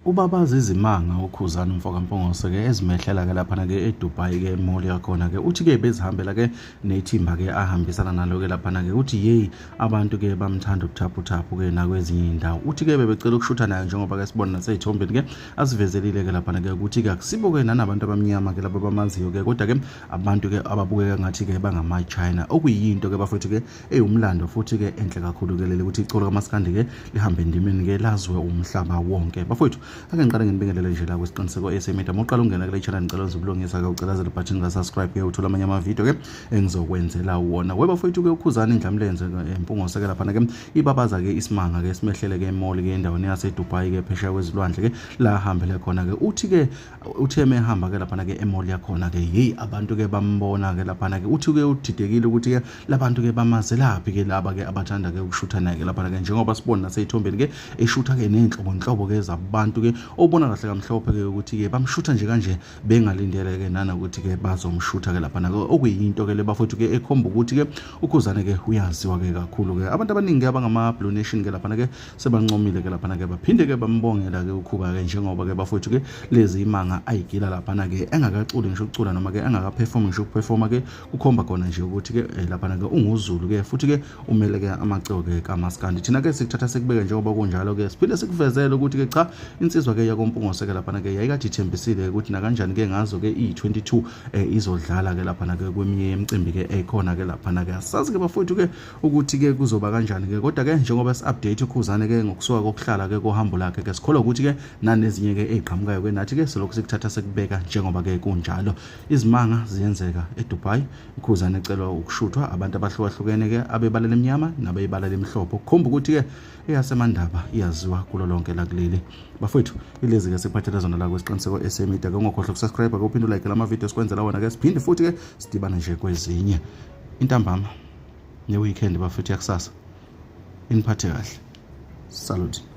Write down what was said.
Ubabaza izimanga uKhuzani Mfokampongose ke ezimehlela ke lapha ke eDubai ke mall yakhona ke uthi ke bezihambela ke nethimba ke ahambisana nalo ke lapha ke uthi hey abantu ke bamthanda ubuthaphu ke nakwezinye indawo uthi ke bebecela ukushutha naye njengoba ke sibona naseyithombeni ke asivezelile ke lapha ke ukuthi ke akusibo ke nanabantu abamnyama ke labo bamaziyo ke kodwa ke abantu ke ababukeka ngathi ke bangama China okuyinto ke bafethu ke eyumlando futhi ke enhle kakhulu ke leli ukuthi icolo kaMaskandi ke lihambe endimeni ke lazwe umhlaba wonke bafethu ake ngiqale nginibingelele nje la kwesiqiniseko esemedia moqala ungena kule channel ngicela uzibulungisa ke ucelazela button nga subscribe ke uthola amanye ama video ke engizokwenzela wona weba mfowethu ke uKhuzani Ndlamlenze empungose ke lapha ke ibabaza ke isimanga ke simehlele ke mall ke endaweni yase Dubai ke phesheya kwezilwandle ke la hambele khona ke uthi ke utheme ehamba ke lapha ke emall yakhona ke hey abantu ke bambona ke lapha ke uthi ke udidekile ukuthi ke labantu ke bamazelaphi ke laba ke abathanda ke ukushutha naye ke lapha ke njengoba sibona naseyithombeni ke eshutha ke nenhlobo ke zabantu ke obona kahle kamhlophe ke ukuthi ke bamshutha nje kanje bengalindele ke nana ukuthi ke bazomshutha ke lapha ke okuyinto ke lebafuthu ke ekhomba ukuthi ke uKhuzani ke uyaziwa ke kakhulu ke abantu abaningi abangama Blue Nation ke lapha ke sebancomile ke lapha ke baphinde ke bambongela ke uKhuba ke njengoba ke bafuthu ke lezi imanga ayigila lapha ke engakaculi ngisho ukucula noma ke engakaperform ngisho ukuperforma ke kukhomba khona nje ukuthi ke lapha ke unguzulu ke futhi ke umele ke amacebo ke kaMaskandi thina ke sikuthatha sekubeke njengoba kunjalo ke siphinde sikuvezele ukuthi ke cha insizwa ke yakompungose ke lapha ke yayikade ithembisile ukuthi na kanjani ke ngazo ke i22 izodlala ke lapha ke kweminye imicimbi ke ekhona ke lapha ke asazi ke bafowethu ke ukuthi ke kuzoba kanjani ke kodwa ke njengoba si-update uKhuzani ke ngokusuka kokuhlala ke kohambo lakhe ke sikholwa ukuthi ke nanezinye ke eziqhamukayo ke nathi ke selokhu sikuthatha sekubeka njengoba ke kunjalo izimanga ziyenzeka eDubai uKhuzani ecelwa ukushuthwa abantu abahlukahlukene ke abebalele eminyama nabeyibalele emhlophe ukukhomba ukuthi ke eyasemandaba iyaziwa kulo lonke la kuleli bafowethu ilezi ke siphathela zona la kwesiqiniseko esemedia ke ungakhohlwa ukusubscribe ke uphinde like lama video sikwenzela wona ke siphinde futhi ke sidibana nje kwezinye intambama ne weekend bafowethu yakusasa iniphathe kahle salute.